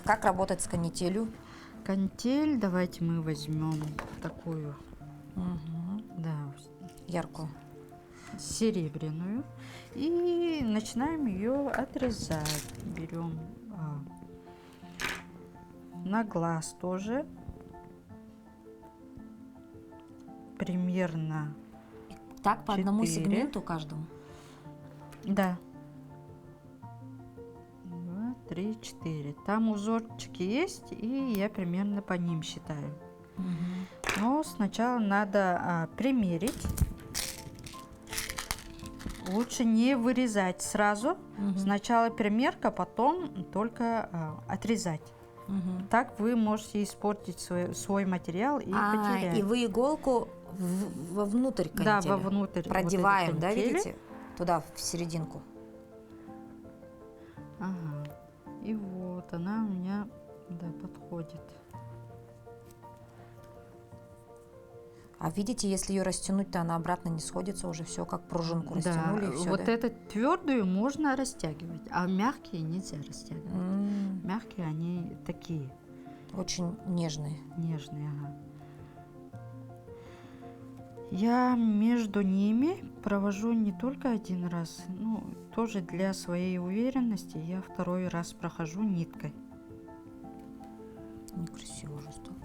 Как работать с канителью? Канитель давайте мы возьмем такую, да, Яркую. серебряную и начинаем ее отрезать. Берем на глаз тоже примерно. Так, по одному 4. сегменту каждому? Да. 2, 3, 4. Там узорчики есть, и я примерно по ним считаю. Но сначала надо примерить. Лучше не вырезать сразу. Сначала примерка, потом только отрезать. Так вы можете испортить свой материал и потерять. И вы иголку вовнутрь канителя? Да, вовнутрь. Продеваем, вот да, видите? Туда, в серединку. Ага. И вот она у меня, да, подходит. А видите, если ее растянуть, то она обратно не сходится, уже все как пружинку растянули. Да, и все, вот да? эту твердую можно растягивать, а мягкие нельзя растягивать. Мягкие они такие. Очень нежные. Нежные, ага. Я между ними провожу не только один раз, ну, тоже для своей уверенности я второй раз прохожу ниткой. Некрасиво уже стало.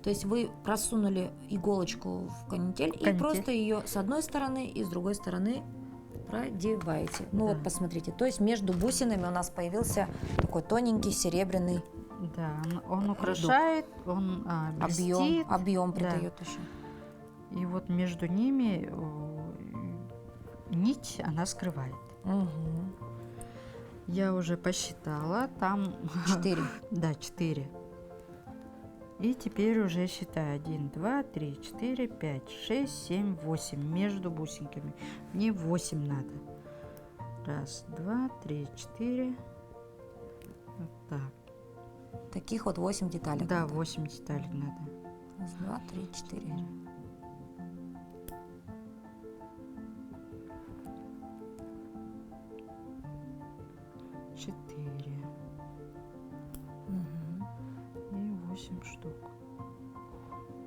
То есть вы просунули иголочку в канитель и просто ее с одной стороны и с другой стороны продеваете. Ну Да. вот посмотрите, то есть между бусинами у нас появился такой тоненький серебряный Да, он украшает, он блестит. объем Да. придает еще. И вот между ними нить она скрывает. Я уже посчитала, там 4. Да, 4. И теперь уже считаю 1, 2, 3, 4, 5, 6, 7, 8 между бусинками. Мне 8 надо. 1, 2, 3, 4. Вот так. Таких вот 8 деталей. Да, надо. 8 деталей надо. 1, 2, 3, 4. Четыре. И 8 штук.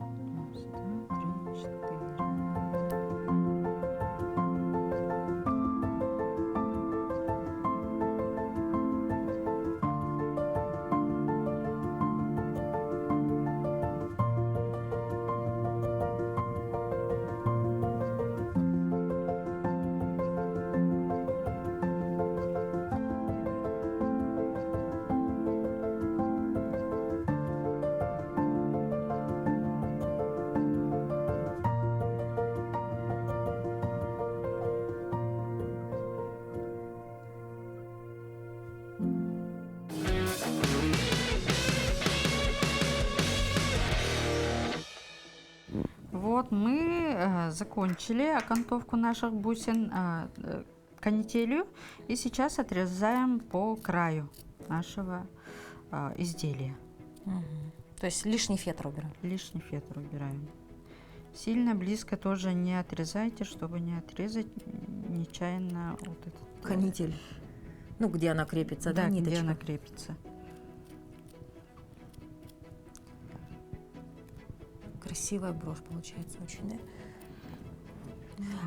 1, 2, 3, 4. Вот мы закончили окантовку наших бусин канителью и сейчас отрезаем по краю нашего изделия. То есть лишний фетр убираем. Лишний фетр убираем. Сильно близко тоже не отрезайте, чтобы не отрезать нечаянно вот этот Канитель. Ну, где она крепится, да, да, ниточка? где она крепится. Красивая брошь получается очень, да?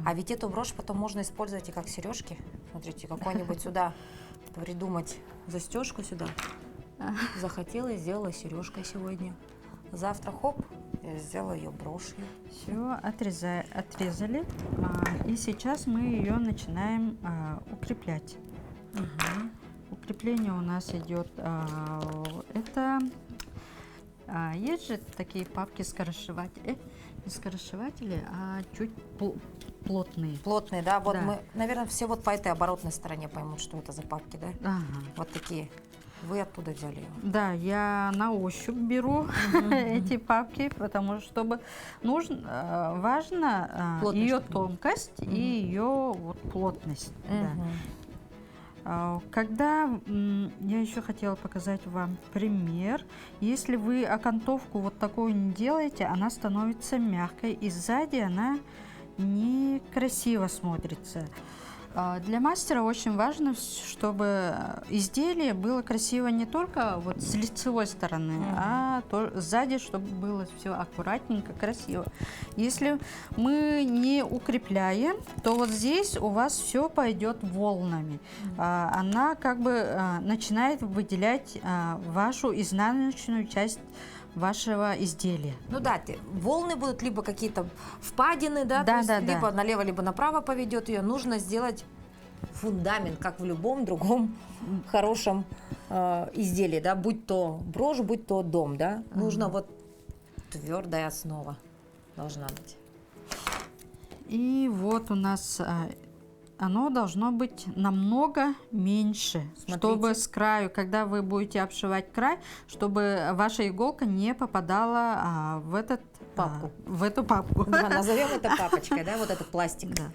А ведь эту брошь потом можно использовать и как сережки. Смотрите, какой-нибудь сюда придумать застежку сюда. Захотела и сделала сережкой сегодня. Завтра хоп, я сделала ее брошью. Все, отрезали. И сейчас мы ее начинаем укреплять. Укрепление у нас идет, это есть же такие папки скоросшиватели, не скоросшиватели, а чуть плотные. Плотные, да? Вот Да. мы, наверное, все вот по этой оборотной стороне поймут, что это за папки, да? Ага. Вот такие. Вы оттуда взяли ее? Да, я на ощупь беру эти папки, потому что важно ее тонкость и ее вот плотность. Да. Когда я еще хотела показать вам пример, если вы окантовку вот такую не делаете, она становится мягкой и сзади она некрасиво смотрится. Для мастера очень важно, чтобы изделие было красиво не только вот с лицевой стороны, а сзади, чтобы было все аккуратненько, красиво. Если мы не укрепляем, то вот здесь у вас все пойдет волнами. Она как бы начинает выделять вашу изнаночную часть вашего изделия. Ну да, волны будут либо какие-то впадины, да, Да, то есть да, либо да. налево, либо направо поведет ее. Нужно сделать фундамент, как в любом другом хорошем изделии, да, будь то брошь, будь то дом, да. Нужно вот твердая основа должна быть. И вот у нас оно должно быть намного меньше, Смотрите. чтобы с краю, когда вы будете обшивать край, чтобы ваша иголка не попадала в эту папку. Да, назовем это папочкой, да, вот этот пластик. Да.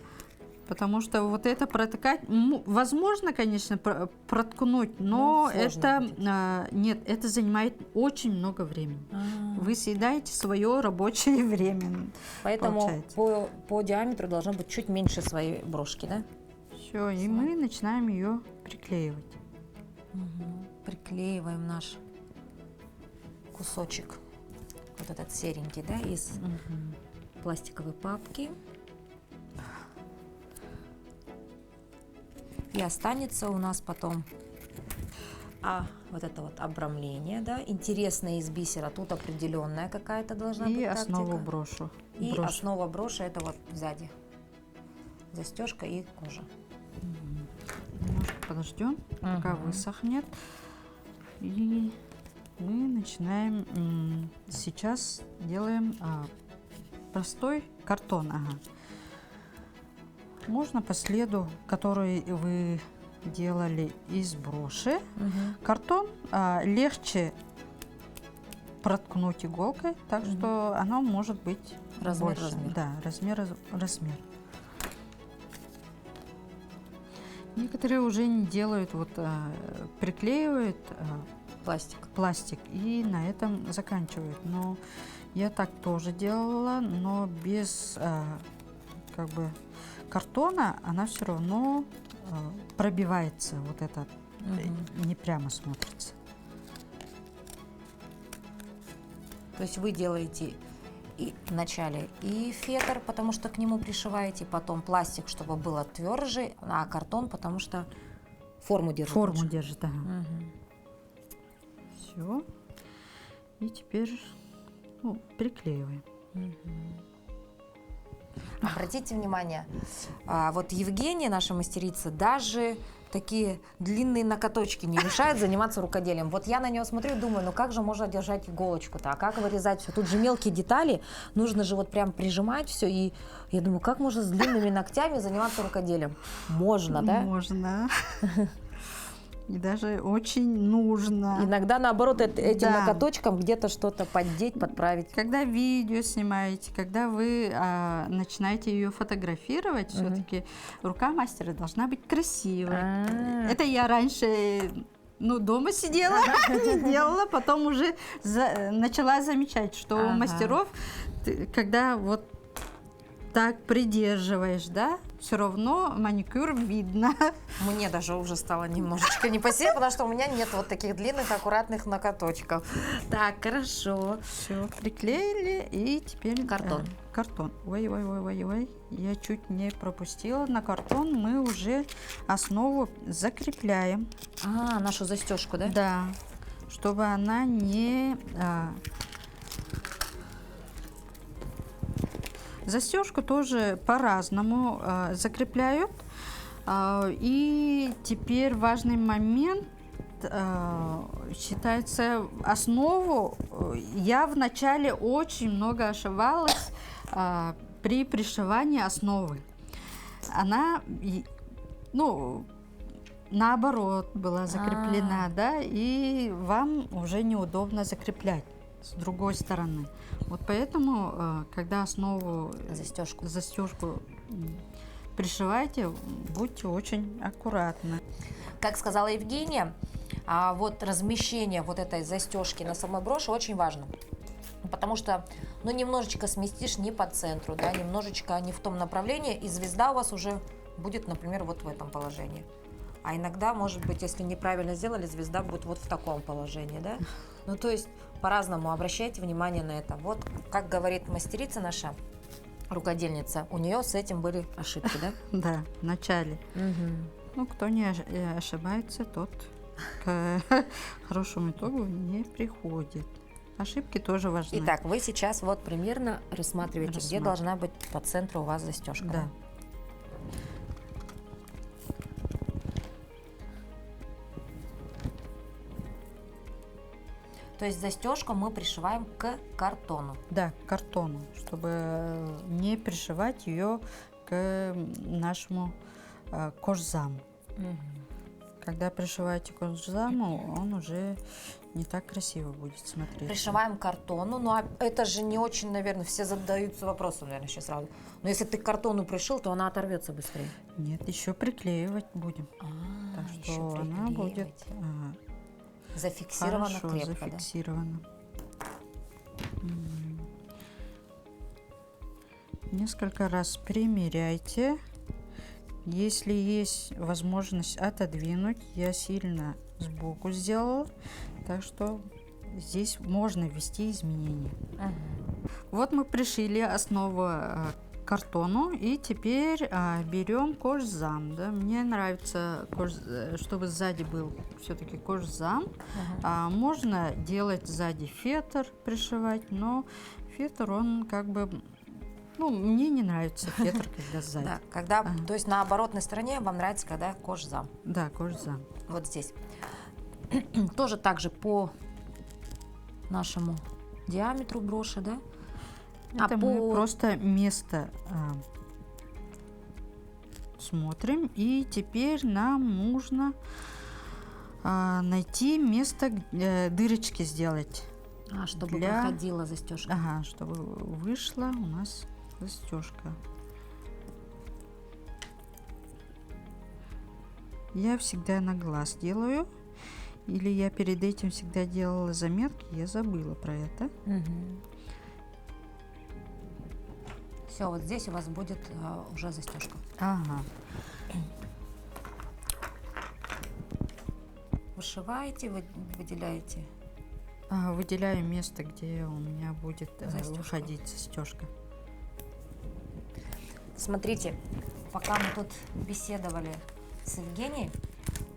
Потому что вот это протыкать, возможно, конечно, проткнуть, но сложно нет, это занимает очень много времени. Вы съедаете свое рабочее время. Поэтому по диаметру должно быть чуть меньше своей брошки, да? Все, и мы начинаем ее приклеивать. Приклеиваем наш кусочек, вот этот серенький, да, из пластиковой папки. И останется у нас потом вот это вот обрамление, да, интересное из бисера, тут определенная какая-то должна быть И тактика. основу брошу. И основа броши это вот сзади, застежка и кожа. Немножко подождем, пока высохнет. И мы начинаем, сейчас делаем простой картон. Можно по следу, который вы делали из броши. Картон легче проткнуть иголкой, так что оно может быть больше. Да, размер. Некоторые уже не делают, вот приклеивают пластик и на этом заканчивают. Но я так тоже делала, но без как бы картона она все равно пробивается, вот это не прямо смотрится. То есть вы делаете и вначале и фетр, потому что к нему пришиваете, потом пластик, чтобы было тверже, а картон, потому что форму держит. Форму держит, да. Все. И теперь приклеиваем. Обратите внимание, вот Евгения, наша мастерица, даже такие длинные накаточки не мешают заниматься рукоделием. Вот я на нее смотрю и думаю, ну как же можно держать иголочку-то, а как вырезать все? Тут же мелкие детали, нужно же вот прям прижимать все. И я думаю, как можно с длинными ногтями заниматься рукоделием? Можно, да? Можно. И даже очень нужно. Иногда, наоборот, этим накаточком где-то что-то поддеть, подправить. Когда видео снимаете, когда вы начинаете ее фотографировать, все-таки рука мастера должна быть красивой. Это я раньше дома сидела, не делала, потом уже начала замечать, что у мастеров, когда вот так придерживаешь, да, все равно маникюр видно. Мне даже уже стало немножечко не по себе, потому что у меня нет вот таких длинных, аккуратных накаточков. Так, хорошо. Все, приклеили, и теперь картон. Картон. Ой, я чуть не пропустила. На картон мы уже основу закрепляем. Нашу застежку, да? Да, чтобы она не... Застежку тоже по-разному закрепляют. И теперь важный момент считается основу. Я вначале очень много ошибалась при пришивании основы. Она, наоборот была закреплена, да, и вам уже неудобно закреплять с другой стороны. Вот поэтому, когда основу, застежку пришиваете, будьте очень аккуратны. Как сказала Евгения, вот размещение вот этой застежки на самой броши очень важно. Потому что, немножечко сместишь не по центру, да, немножечко не в том направлении, и звезда у вас уже будет, например, вот в этом положении. А иногда, может быть, если неправильно сделали, звезда будет вот в таком положении, да? Ну, то есть по-разному обращайте внимание на это. Вот, как говорит мастерица наша, рукодельница, у нее с этим были ошибки, да? Да, в начале. Ну, кто не ошибается, тот к хорошему итогу не приходит. Ошибки тоже важны. Итак, вы сейчас вот примерно рассматриваете, где должна быть по центру у вас застежка. Да. То есть застежку мы пришиваем к картону. Да, к картону, чтобы не пришивать ее к нашему кожзаму. Когда пришиваете кожзаму, он уже не так красиво будет смотреться. Пришиваем к картону, но это же не очень, наверное, все задаются вопросом, наверное, сейчас сразу. Но если ты к картону пришил, то она оторвется быстрее. Нет, еще приклеивать будем. Так что она будет зафиксирована хорошо крепко, зафиксирована. Да? Несколько раз примеряйте. Если есть возможность отодвинуть, я сильно сбоку сделала, так что здесь можно ввести изменения. Вот мы пришили основу картону, и теперь берем кожзам. Да? Мне нравится, чтобы сзади был все-таки кожзам. Можно делать сзади фетр, пришивать, но фетр, он как бы... Ну, мне не нравится фетр, когда сзади. Да, когда, то есть на оборотной стороне вам нравится, когда кожзам. Да, кожзам. Вот здесь. Тоже так же по нашему диаметру броши, да? Это мы просто место смотрим, и теперь нам нужно найти место, дырочки сделать. Чтобы проходила застежка. Ага, чтобы вышла у нас застежка. Я всегда на глаз делаю, или я перед этим всегда делала заметки, я забыла про это. Все, вот здесь у вас будет уже застежка. Ага. Вышиваете, выделяете. Выделяю место, где у меня будет выходить застежка. Смотрите, пока мы тут беседовали с Евгенией,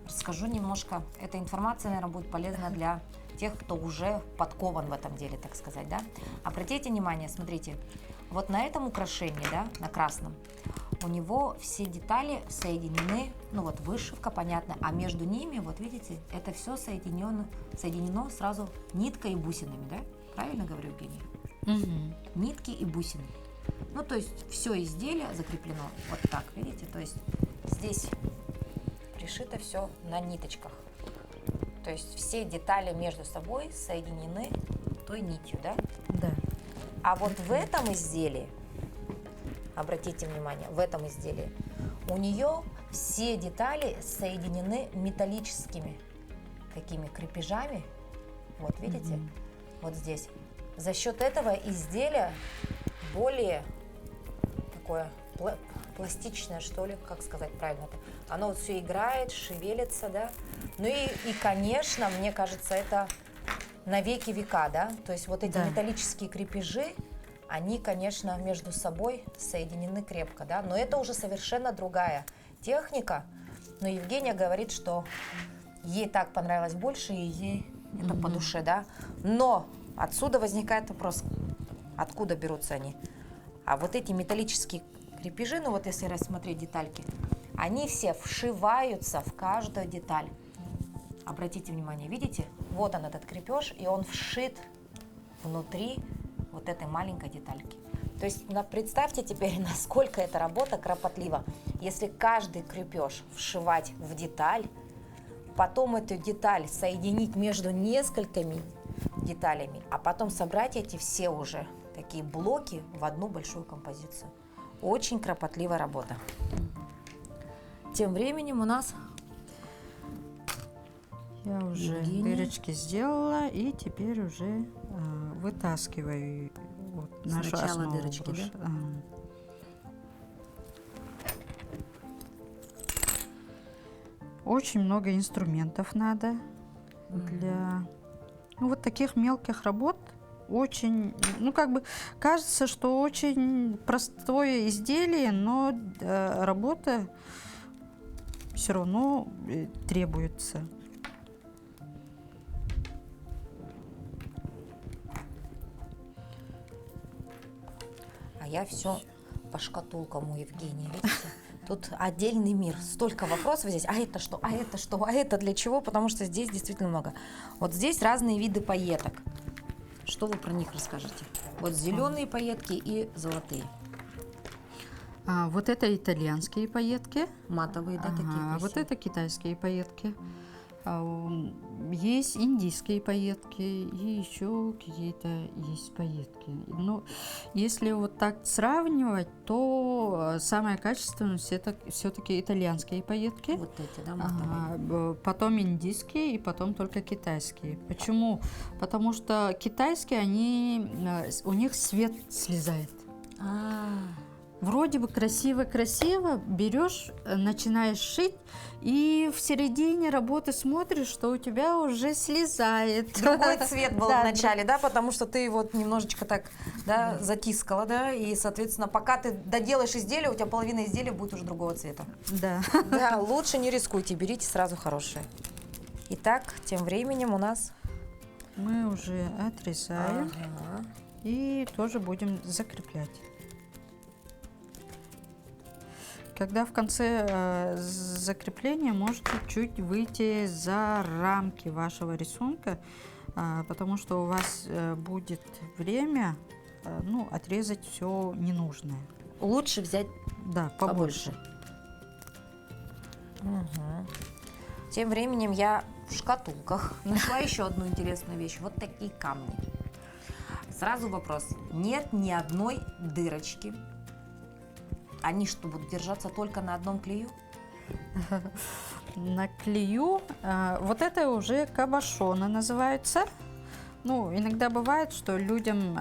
расскажу немножко. Эта информация, наверное, будет полезна для тех, кто уже подкован в этом деле, так сказать, да? Обратите внимание, смотрите, вот на этом украшении, да, на красном, у него все детали соединены, ну вот вышивка, понятно, а между ними, вот видите, это все соединено сразу ниткой и бусинами, да? Правильно говорю, Евгения? Нитки и бусины. Ну, то есть все изделие закреплено вот так, видите? То есть здесь пришито все на ниточках. То есть все детали между собой соединены той нитью, да? Да. А вот в этом изделии, обратите внимание, в этом изделии у нее все детали соединены металлическими такими крепежами. Вот видите? Вот здесь. За счет этого изделие более такое пластичное, что ли, как сказать правильно. Оно вот все играет, шевелится, да. Ну и конечно, мне кажется, это на веки века, да. То есть вот эти металлические крепежи, они, конечно, между собой соединены крепко, да. Но это уже совершенно другая техника. Но Евгения говорит, что ей так понравилось больше, и ей это по душе, да. Но отсюда возникает вопрос, откуда берутся они. А вот эти металлические крепежи, ну вот если рассмотреть детальки, они все вшиваются в каждую деталь. Обратите внимание, видите? Вот он, этот крепеж, и он вшит внутри вот этой маленькой детальки. То есть представьте теперь, насколько эта работа кропотлива. Если каждый крепеж вшивать в деталь, потом эту деталь соединить между несколькими деталями, а потом собрать эти все уже такие блоки в одну большую композицию. Очень кропотливая работа. Тем временем у нас я уже дырочки сделала, и теперь уже вытаскиваю вот нашу сначала основу дырочки, броши. да? Очень много инструментов надо для вот таких мелких работ. Очень, как бы кажется, что очень простое изделие, но работа все равно требуется. А я все по шкатулкам у Евгении, видите? Тут отдельный мир, столько вопросов здесь. А это что? А это что? А это для чего? Потому что здесь действительно много. Вот здесь разные виды пайеток. Что вы про них расскажете? Вот зеленые пайетки и золотые. Вот это итальянские пайетки. Матовые, да, такие Вот красивые. это китайские пайетки. Есть индийские пайетки и еще какие-то есть пайетки. Но если вот так сравнивать, то самое качественное это все-таки итальянские пайетки. Вот эти, да, матовые. Потом индийские и потом только китайские. Почему? Потому что китайские, у них свет слезает. Вроде бы красиво-красиво, берешь, начинаешь шить, и в середине работы смотришь, что у тебя уже слезает. Другой цвет был Да, в начале, да, потому что ты вот немножечко так, да, затискала, да, и, соответственно, пока ты доделаешь изделие, у тебя половина изделия будет уже другого цвета. Да. Да, лучше не рискуйте, берите сразу хорошие. Итак, тем временем у нас... Мы уже отрезаем и тоже будем закреплять. Когда в конце закрепления можете чуть выйти за рамки вашего рисунка, потому что у вас будет время отрезать все ненужное. Лучше взять Да, побольше. Тем временем я в шкатулках нашла еще одну интересную вещь. Вот такие камни. Сразу вопрос. Нет ни одной дырочки. Они что, будут держаться только на одном клею? На клею. Вот это уже кабошоны называются. Иногда бывает, что людям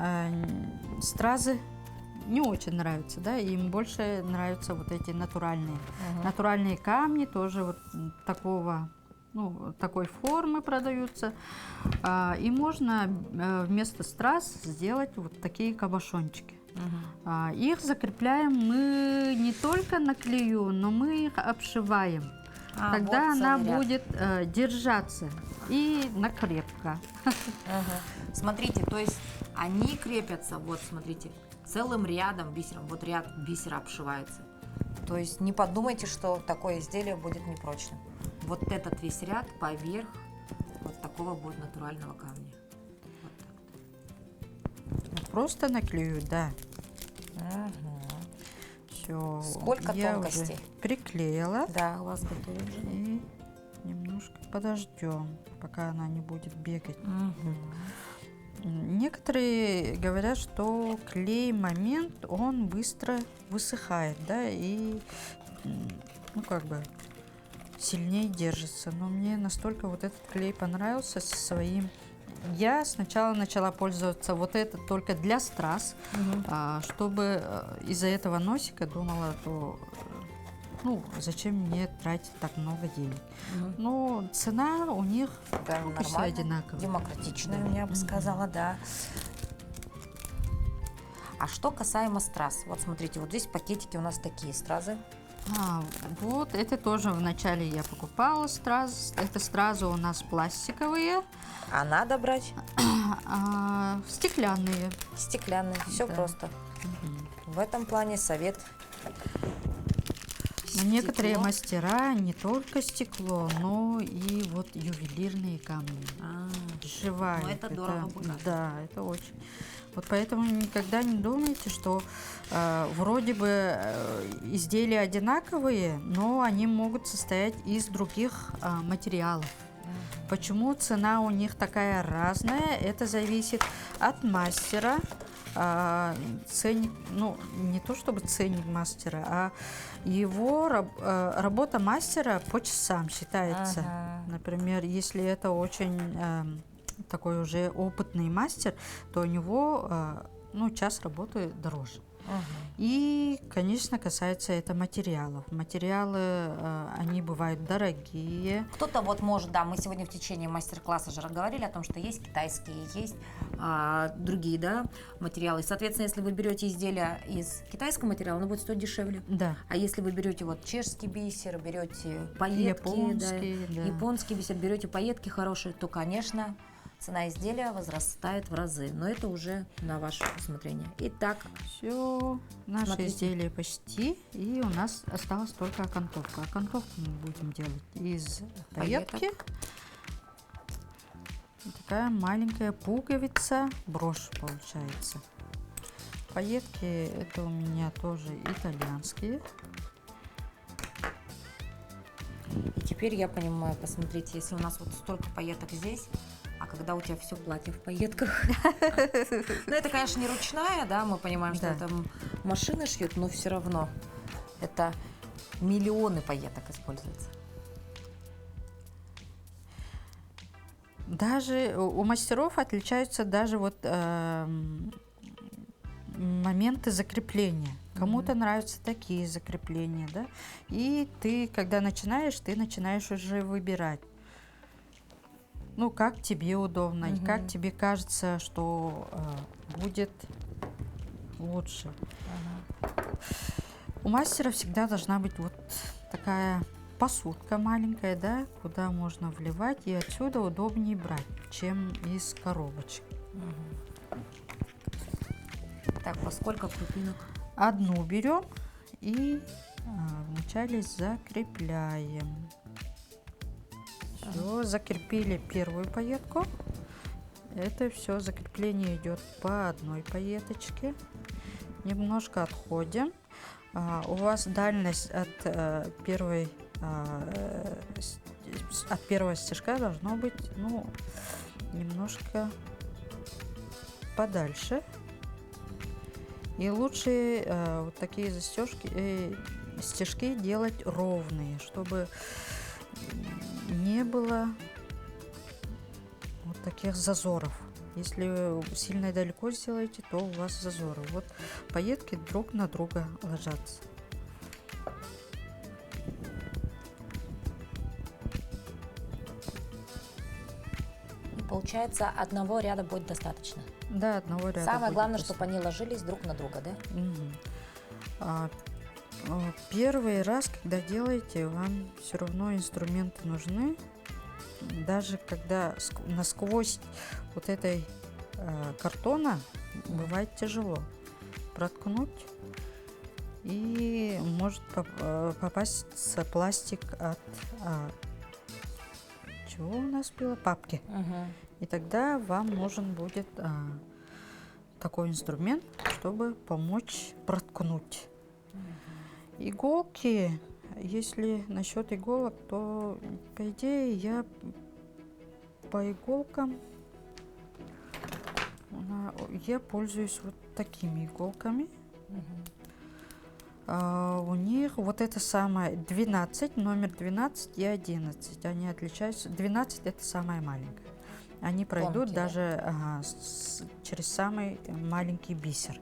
стразы не очень нравятся, да, им больше нравятся вот эти натуральные. Натуральные камни тоже вот такой формы продаются. И можно вместо страз сделать вот такие кабошончики. Их закрепляем мы не только на клею, но мы их обшиваем. Тогда вот она целый ряд. будет держаться и накрепко. Смотрите, то есть они крепятся, вот смотрите, целым рядом бисером. Вот ряд бисера обшивается. То есть не подумайте, что такое изделие будет непрочным. Вот этот весь ряд поверх вот такого будет натурального камня. Просто наклею, да. Все. Сколько тонкостей? Уже приклеила. Да, у вас готовы уже. И немножко подождем, пока она не будет бегать. Некоторые говорят, что клей момент, он быстро высыхает, да, и сильнее держится. Но мне настолько вот этот клей понравился со своим. Я сначала начала пользоваться вот это только для страз, чтобы из-за этого носика думала, то зачем мне тратить так много денег. Но цена у них почти одинаковая. Демократичная, я бы сказала, да. А что касаемо страз, вот смотрите, вот здесь пакетики у нас такие стразы. Вот это тоже вначале я покупала стразы. Это стразы у нас пластиковые. А надо брать? Стеклянные. Стеклянные, все просто. В этом плане совет. Некоторые мастера не только стекло, но и вот ювелирные камни сшивают. Но это дорого будет. Да, это очень. Вот поэтому никогда не думайте, что вроде бы изделия одинаковые, но они могут состоять из других материалов. Почему цена у них такая разная? Это зависит от мастера. Ценник, не то чтобы ценник мастера, а его работа мастера по часам считается. Например, если это очень такой уже опытный мастер, то у него час работы дороже. И, конечно, касается это материалов. Материалы, они бывают дорогие. Кто-то вот может, да, мы сегодня в течение мастер-класса же говорили о том, что есть китайские, есть другие, да, материалы. Соответственно, если вы берете изделия из китайского материала, оно будет стоить дешевле. Да. А если вы берете вот чешский бисер, берете пайетки, Японский, да. японский бисер, берете пайетки хорошие, то, конечно, цена изделия возрастает в разы. Но это уже на ваше усмотрение. Итак, Все, наши Смотрите. изделия почти, и у нас осталась только окантовка. Окантовку мы будем делать из пайетки. Вот такая маленькая пуговица, брошь получается. Пайетки это у меня тоже итальянские. и теперь я понимаю, посмотрите, если у нас вот столько пайеток здесь, а когда у тебя все платье в пайетках. Ну, это, конечно, не ручная, да, мы понимаем, что Да. это машины шьют, но все равно это миллионы пайеток используется. Даже у мастеров отличаются даже вот моменты закрепления. Кому-то нравятся такие закрепления, да. И ты, когда начинаешь, ты начинаешь уже выбирать. Ну, как тебе удобно, и как тебе кажется, что будет лучше. У мастера всегда должна быть вот такая посудка маленькая, да, куда можно вливать, и отсюда удобнее брать, чем из коробочек. Так, по сколько крупинок? Одну берем и вначале закрепляем. Все, закрепили первую пайетку. Это все закрепление идет по одной пайеточке. Немножко отходим. У вас дальность от первого стежка должно быть, ну, немножко подальше. И лучше вот такие стежки делать ровные, чтобы не было вот таких зазоров. Если вы сильно далеко сделаете, то у вас зазоры. Вот пайетки друг на друга ложатся. И получается, одного ряда будет достаточно. Да, одного ряда. Самое будет главное, достаточно. чтобы они ложились друг на друга, да? Первый раз, когда делаете, вам все равно инструменты нужны. Даже когда насквозь вот этой картона бывает тяжело проткнуть, и может попасться пластик от чего у нас было? Папки. И тогда вам нужен будет такой инструмент, чтобы помочь проткнуть. Иголки, если насчет иголок, то по идее я по иголкам я пользуюсь вот такими иголками. У них вот это самое 12, номер 12 и 11. Они отличаются. 12 это самая маленькая. Они пройдут Тонкие, даже через самый маленький бисер.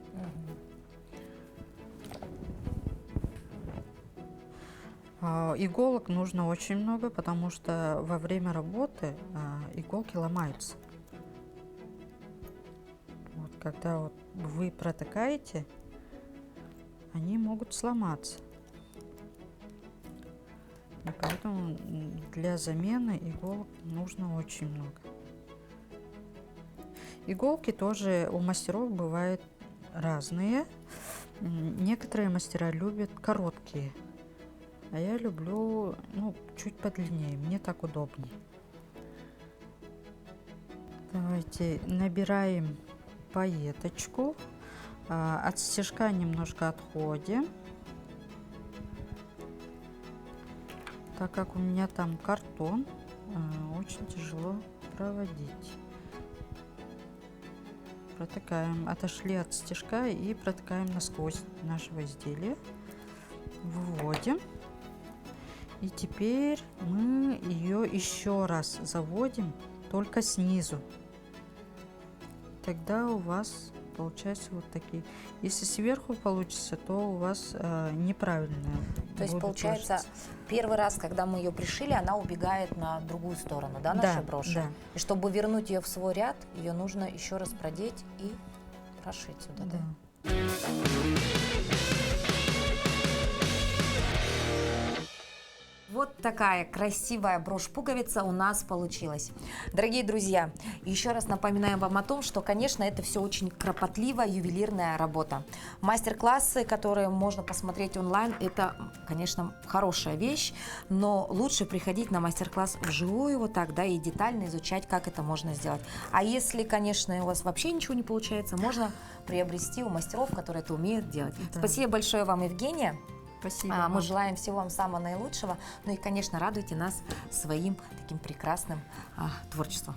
Иголок нужно очень много, потому что во время работы иголки ломаются. Вот, когда вот вы протыкаете, они могут сломаться. И поэтому для замены иголок нужно очень много. Иголки тоже у мастеров бывают разные. Некоторые мастера любят короткие, а я люблю, ну, чуть подлиннее, мне так удобнее. Давайте набираем пайеточку, от стежка немножко отходим, так как у меня там картон, очень тяжело проводить. Протыкаем, отошли от стежка и протыкаем насквозь нашего изделия, выводим. И теперь мы ее еще раз заводим, только снизу. Тогда у вас получаются вот такие. Если сверху получится, то у вас неправильно. То есть, будет получается, ложиться. первый раз, когда мы ее пришили, она убегает на другую сторону, да, наша брошь? Да. И чтобы вернуть ее в свой ряд, ее нужно еще раз продеть и прошить сюда, да? Да. Вот такая красивая брошь-пуговица у нас получилась. Дорогие друзья, еще раз напоминаем вам о том, что, конечно, это все очень кропотливая ювелирная работа. Мастер-классы, которые можно посмотреть онлайн, это, конечно, хорошая вещь, но лучше приходить на мастер-класс вживую, вот так, да, и детально изучать, как это можно сделать. А если, конечно, у вас вообще ничего не получается, можно приобрести у мастеров, которые это умеют делать. Да. Спасибо большое вам, Евгения. Спасибо. Мы вам. желаем всего вам самого наилучшего. Ну и, конечно, радуйте нас своим таким прекрасным творчеством.